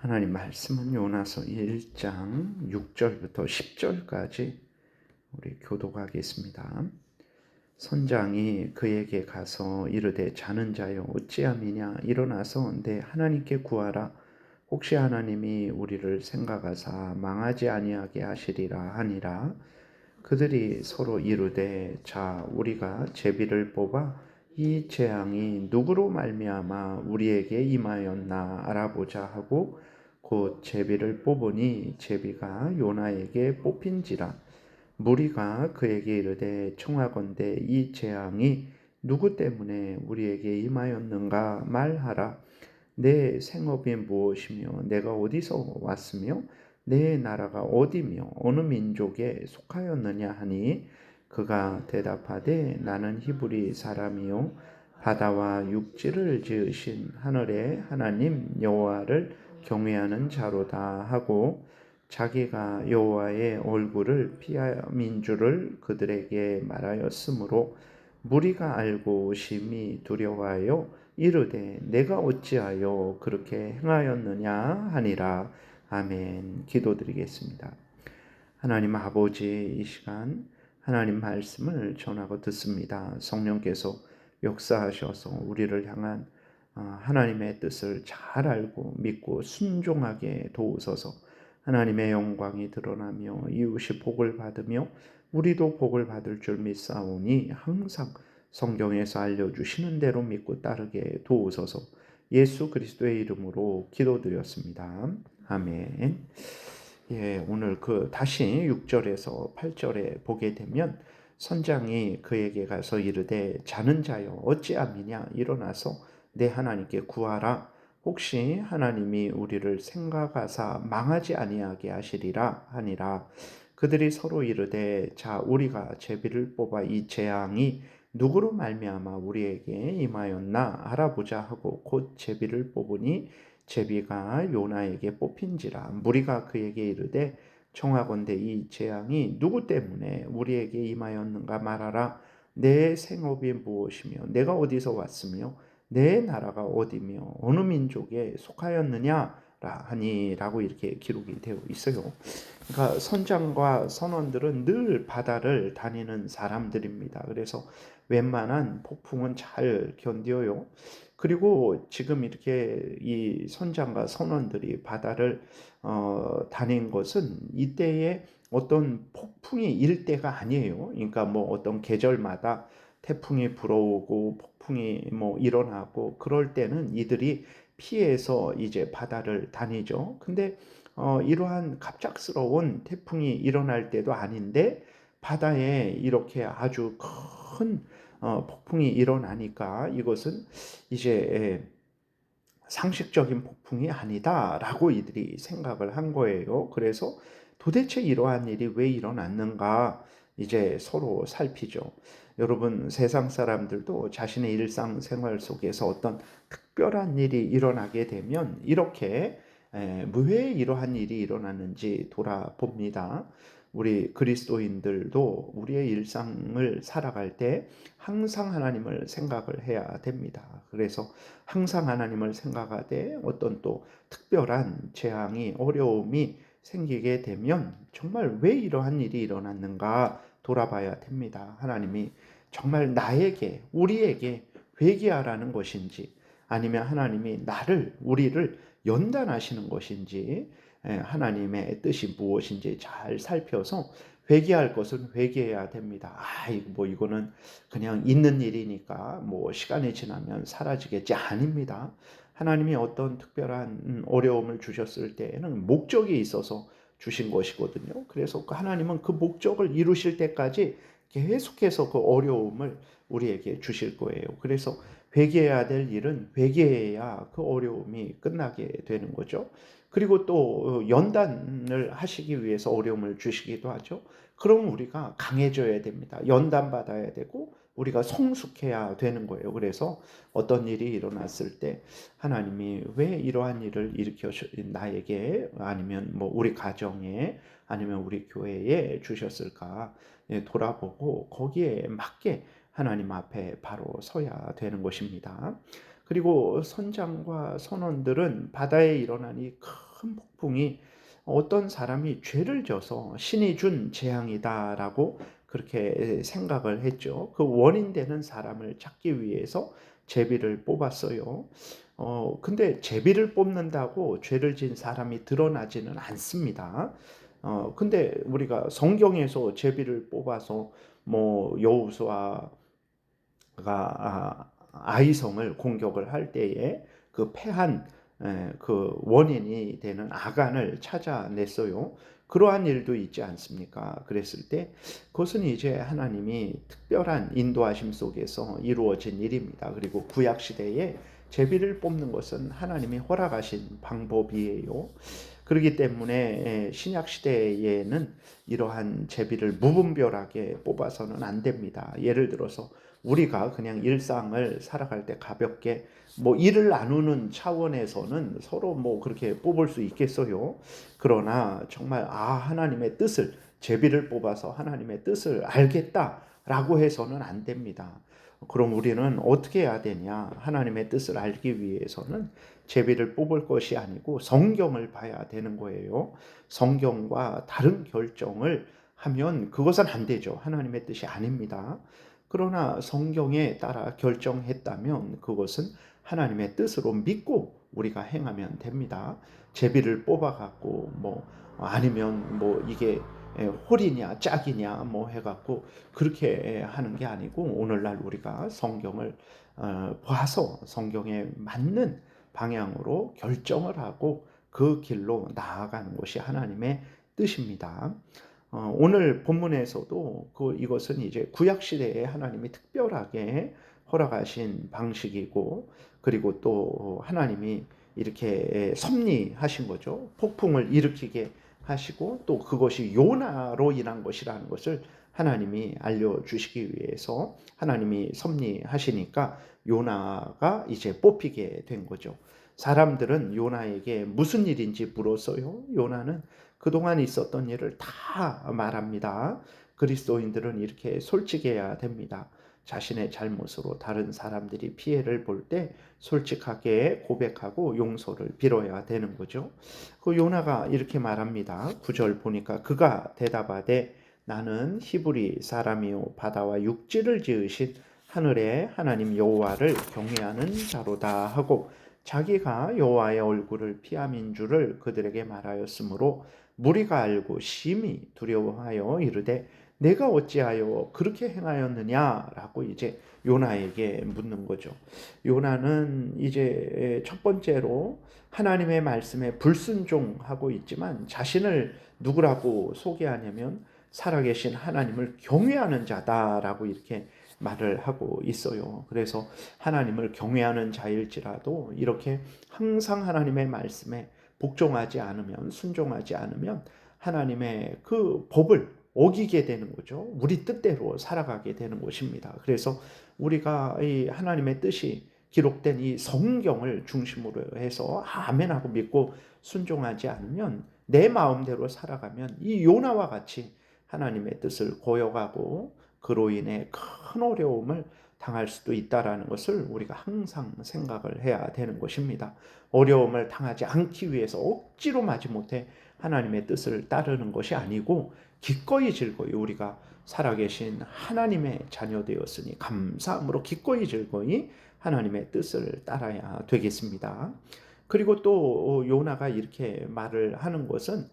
하나님 말씀은 요나서 1장 6절부터 10절까지 우리 교독하겠습니다. 선장이 그에게 가서 이르되 자는 자여 어찌함이냐 일어나서 내 하나님께 구하라. 혹시 하나님이 우리를 생각하사 망하지 아니하게 하시리라 하니라. 그들이 서로 이르되 자 우리가 제비를 뽑아 이 재앙이 누구로 말미암아 우리에게 임하였나 알아보자 하고 곧 제비를 뽑으니 제비가 요나에게 뽑힌지라. 무리가 그에게 이르되 청하건대 이 재앙이 누구 때문에 우리에게 임하였는가 말하라. 내 생업이 무엇이며 내가 어디서 왔으며 내 나라가 어디며 어느 민족에 속하였느냐 하니 그가 대답하되 나는 히브리 사람이요 바다와 육지를 지으신 하늘의 하나님 여호와를 경외하는 자로다 하고 자기가 여호와의 얼굴을 피함인 줄을 그들에게 말하였으므로 무리가 알고 심히 두려워하여 이르되 내가 어찌하여 그렇게 행하였느냐 하니라. 아멘. 기도드리겠습니다. 하나님 아버지, 이 시간 하나님 말씀을 전하고 듣습니다. 성령께서 역사하셔서 우리를 향한 하나님의 뜻을 잘 알고 믿고 순종하게 도우소서. 하나님의 영광이 드러나며 이웃이 복을 받으며 우리도 복을 받을 줄 믿사오니 항상 성경에서 알려주시는 대로 믿고 따르게 도우소서. 예수 그리스도의 이름으로 기도드렸습니다. 아멘. 오늘 다시 6절에서 8절에 보게 되면 선장이 그에게 가서 이르되 자는 자여 어찌함이냐 일어나서 내 하나님께 구하라. 혹시 하나님이 우리를 생각하사 망하지 아니하게 하시리라 하니라. 그들이 서로 이르되 자 우리가 제비를 뽑아 이 재앙이 누구로 말미암아 우리에게 임하였나 알아보자 하고 곧 제비를 뽑으니 제비가 요나에게 뽑힌지라. 무리가 그에게 이르되 청하건대 이 재앙이 누구 때문에 우리에게 임하였는가 말하라. 내 생업이 무엇이며 내가 어디서 왔으며 내 나라가 어디며 어느 민족에 속하였느냐라 하니라고 이렇게 기록이 되어 있어요. 그러니까 선장과 선원들은 늘 바다를 다니는 사람들입니다. 그래서 웬만한 폭풍은 잘 견뎌요. 그리고 지금 이렇게 이 선장과 선원들이 바다를 다닌 것은 이때에 어떤 폭풍이 일 때가 아니에요. 그러니까 뭐 어떤 계절마다 태풍이 불어오고 폭풍이 뭐 일어나고 그럴 때는 이들이 피해서 이제 바다를 다니죠. 근데 이러한 갑작스러운 태풍이 일어날 때도 아닌데 바다에 이렇게 아주 큰 폭풍이 일어나니까 이것은 이제 상식적인 폭풍이 아니다라고 이들이 생각을 한 거예요. 그래서 도대체 이러한 일이 왜 일어났는가 이제 서로 살피죠. 여러분 세상 사람들도 자신의 일상생활 속에서 어떤 특별한 일이 일어나게 되면 이렇게 왜 이러한 일이 일어났는지 돌아봅니다. 우리 그리스도인들도 우리의 일상을 살아갈 때 항상 하나님을 생각을 해야 됩니다. 그래서 항상 하나님을 생각하되 어떤 또 특별한 재앙이 어려움이 생기게 되면 정말 왜 이러한 일이 일어났는가 돌아봐야 됩니다. 하나님이 정말 나에게 우리에게 회개하라는 것인지 아니면 하나님이 우리를 연단하시는 것인지 하나님의 뜻이 무엇인지 잘 살펴서 회개할 것은 회개해야 됩니다. 이거는 그냥 있는 일이니까 뭐 시간이 지나면 사라지겠지. 아닙니다. 하나님이 어떤 특별한 어려움을 주셨을 때에는 목적이 있어서 주신 것이거든요. 그래서 하나님은 그 목적을 이루실 때까지 계속해서 그 어려움을 우리에게 주실 거예요. 그래서 회개해야 될 일은 회개해야 그 어려움이 끝나게 되는 거죠. 그리고 또 연단을 하시기 위해서 어려움을 주시기도 하죠. 그럼 우리가 강해져야 됩니다. 연단받아야 되고 우리가 성숙해야 되는 거예요. 그래서 어떤 일이 일어났을 때 하나님이 왜 이러한 일을 일으켜 나에게 아니면 뭐 우리 가정에 아니면 우리 교회에 주셨을까 돌아보고 거기에 맞게 하나님 앞에 바로 서야 되는 것입니다. 그리고 선장과 선원들은 바다에 일어난 이 큰 폭풍이 어떤 사람이 죄를 져서 신이 준 재앙이다라고 그렇게 생각을 했죠. 그 원인되는 사람을 찾기 위해서 제비를 뽑았어요. 근데 제비를 뽑는다고 죄를 진 사람이 드러나지는 않습니다. 근데 우리가 성경에서 제비를 뽑아서 뭐 여호수아가 아이성을 공격을 할 때에 그 패한 그 원인이 되는 아간을 찾아냈어요. 그러한 일도 있지 않습니까? 그랬을 때 그것은 이제 하나님이 특별한 인도하심 속에서 이루어진 일입니다. 그리고 구약 시대에 제비를 뽑는 것은 하나님이 허락하신 방법이에요. 그렇기 때문에 신약 시대에는 이러한 제비를 무분별하게 뽑아서는 안 됩니다. 예를 들어서 우리가 그냥 일상을 살아갈 때 가볍게 뭐 일을 나누는 차원에서는 서로 뭐 그렇게 뽑을 수 있겠어요. 그러나 정말 하나님의 뜻을 제비를 뽑아서 하나님의 뜻을 알겠다라고 해서는 안 됩니다. 그럼 우리는 어떻게 해야 되냐? 하나님의 뜻을 알기 위해서는 제비를 뽑을 것이 아니고 성경을 봐야 되는 거예요. 성경과 다른 결정을 하면 그것은 안 되죠. 하나님의 뜻이 아닙니다. 그러나 성경에 따라 결정했다면 그것은 하나님의 뜻으로 믿고 우리가 행하면 됩니다. 제비를 뽑아갖고 뭐 아니면 뭐 이게 홀이냐 짝이냐 뭐 해갖고 그렇게 하는 게 아니고 오늘날 우리가 성경을 봐서 성경에 맞는 방향으로 결정을 하고 그 길로 나아가는 것이 하나님의 뜻입니다. 오늘 본문에서도 이것은 이제 구약 시대에 하나님이 특별하게 허락하신 방식이고 그리고 또 하나님이 이렇게 섭리하신 거죠. 폭풍을 일으키게 하시고 또 그것이 요나로 인한 것이라는 것을 하나님이 알려주시기 위해서 하나님이 섭리하시니까 요나가 이제 뽑히게 된 거죠. 사람들은 요나에게 무슨 일인지 물었어요. 요나는 그동안 있었던 일을 다 말합니다. 그리스도인들은 이렇게 솔직해야 됩니다. 자신의 잘못으로 다른 사람들이 피해를 볼 때 솔직하게 고백하고 용서를 빌어야 되는 거죠. 그 요나가 이렇게 말합니다. 9절 보니까 그가 대답하되 나는 히브리 사람이요 바다와 육지를 지으신 하늘의 하나님 여호와를 경외하는 자로다 하고 자기가 여호와의 얼굴을 피함인 줄을 그들에게 말하였으므로 무리가 알고 심히 두려워하여 이르되 내가 어찌하여 그렇게 행하였느냐라고 이제 요나에게 묻는 거죠. 요나는 이제 첫 번째로 하나님의 말씀에 불순종하고 있지만 자신을 누구라고 소개하냐면 살아계신 하나님을 경외하는 자다라고 이렇게 말을 하고 있어요. 그래서 하나님을 경외하는 자일지라도 이렇게 항상 하나님의 말씀에 복종하지 않으면 순종하지 않으면 하나님의 그 법을 어기게 되는 거죠. 우리 뜻대로 살아가게 되는 것입니다. 그래서 우리가 이 하나님의 뜻이 기록된 이 성경을 중심으로 해서 아멘하고 믿고 순종하지 않으면 내 마음대로 살아가면 이 요나와 같이 하나님의 뜻을 고역하고 그로 인해 큰 어려움을 당할 수도 있다라는 것을 우리가 항상 생각을 해야 되는 것입니다. 어려움을 당하지 않기 위해서 억지로 마지못해 하나님의 뜻을 따르는 것이 아니고 기꺼이 즐거이 우리가 살아계신 하나님의 자녀 되었으니 감사함으로 기꺼이 즐거이 하나님의 뜻을 따라야 되겠습니다. 그리고 또 요나가 이렇게 말을 하는 것은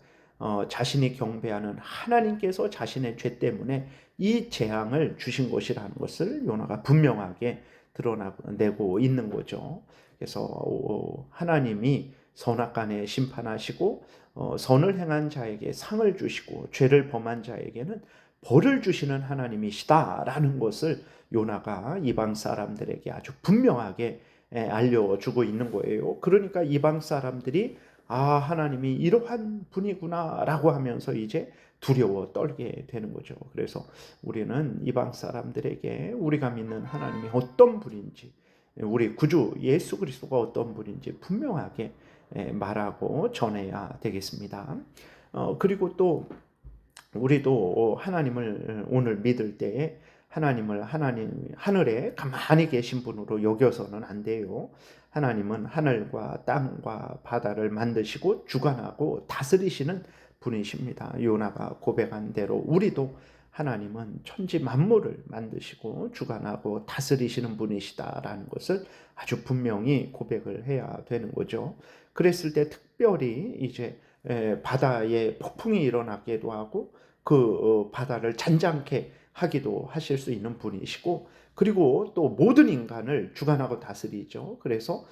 자신이 경배하는 하나님께서 자신의 죄 때문에 이 재앙을 주신 것이라는 것을 요나가 분명하게 드러내고 있는 거죠. 그래서 하나님이 선악간에 심판하시고 선을 행한 자에게 상을 주시고 죄를 범한 자에게는 벌을 주시는 하나님이시다라는 것을 요나가 이방 사람들에게 아주 분명하게 알려주고 있는 거예요. 그러니까 이방 사람들이 하나님이 이러한 분이구나라고 하면서 이제 두려워 떨게 되는 거죠. 그래서 우리는 이방 사람들에게 우리가 믿는 하나님이 어떤 분인지 우리 구주 예수 그리스도가 어떤 분인지 분명하게 말하고 전해야 되겠습니다. 그리고 또 우리도 하나님을 오늘 믿을 때에 하나님을 하늘에 가만히 계신 분으로 여겨서는 안 돼요. 하나님은 하늘과 땅과 바다를 만드시고 주관하고 다스리시는 분이십니다. 요나가 고백한 대로 우리도 하나님은 천지 만물을 만드시고 주관하고 다스리시는 분이시다라는 것을 아주 분명히 고백을 해야 되는 거죠. 그랬을 때 특별히 이제 바다에 폭풍이 일어나기도 하고 그 바다를 잔잔케 하기도 하실 수 있는 분이시고, 그리고 또 모든 인간을 주관하고 다스리죠. 그래서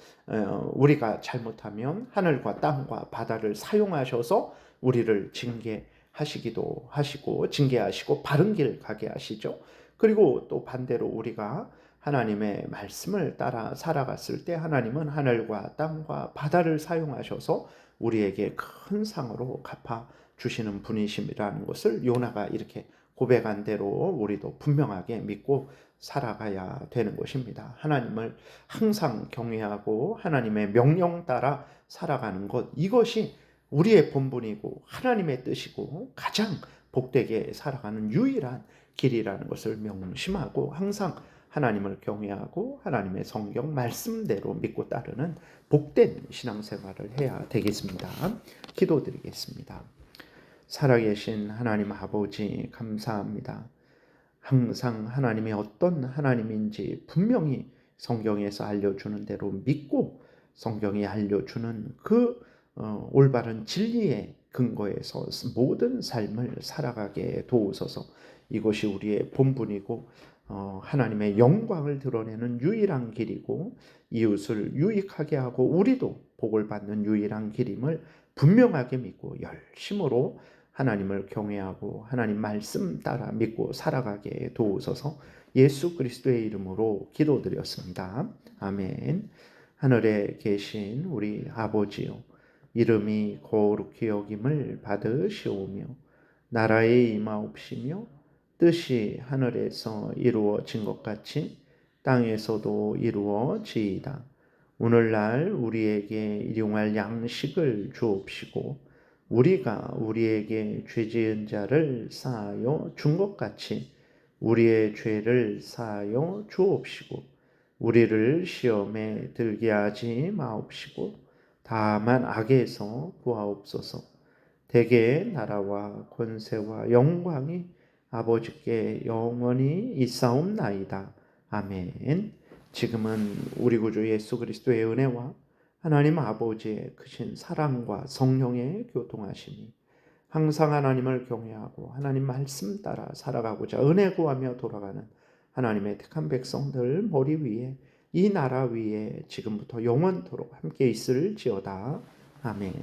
우리가 잘못하면 하늘과 땅과 바다를 사용하셔서 우리를 징계하시기도 하시고 징계하시고 바른 길 가게 하시죠. 그리고 또 반대로 우리가 하나님의 말씀을 따라 살아갔을 때 하나님은 하늘과 땅과 바다를 사용하셔서 우리에게 큰 상으로 갚아 주시는 분이심이라는 것을 요나가 이렇게 고백한 대로 우리도 분명하게 믿고 살아가야 되는 것입니다. 하나님을 항상 경외하고 하나님의 명령 따라 살아가는 것, 이것이 우리의 본분이고 하나님의 뜻이고 가장 복되게 살아가는 유일한 길이라는 것을 명심하고 항상 하나님을 경외하고 하나님의 성경 말씀대로 믿고 따르는 복된 신앙생활을 해야 되겠습니다. 기도드리겠습니다. 살아계신 하나님 아버지, 감사합니다. 항상 하나님이 어떤 하나님인지 분명히 성경에서 알려주는 대로 믿고 성경이 알려주는 그 올바른 진리의 근거에서 모든 삶을 살아가게 도우소서. 이것이 우리의 본분이고 하나님의 영광을 드러내는 유일한 길이고 이웃을 유익하게 하고 우리도 복을 받는 유일한 길임을 분명하게 믿고 열심으로 하나님을 경외하고 하나님 말씀 따라 믿고 살아가게 도우소서. 예수 그리스도의 이름으로 기도드렸습니다. 아멘. 하늘에 계신 우리 아버지요, 이름이 거룩히 여김을 받으시오며 나라의 임하옵시며 뜻이 하늘에서 이루어진 것 같이 땅에서도 이루어지이다. 오늘날 우리에게 일용할 양식을 주옵시고 우리가 우리에게 죄지은 자를 사하여 준 것 같이 우리의 죄를 사하여 주옵시고 우리를 시험에 들게 하지 마옵시고 다만 악에서 구하옵소서. 대개 나라와 권세와 영광이 아버지께 영원히 있사옵나이다. 아멘. 지금은 우리 구주 예수 그리스도의 은혜와 하나님 아버지의 크신 사랑과 성령의 교통하심이 항상 하나님을 경외하고 하나님 말씀 따라 살아가고자 은혜 구하며 돌아가는 하나님의 택한 백성들 머리 위에 이 나라 위에 지금부터 영원토록 함께 있을지어다. 아멘.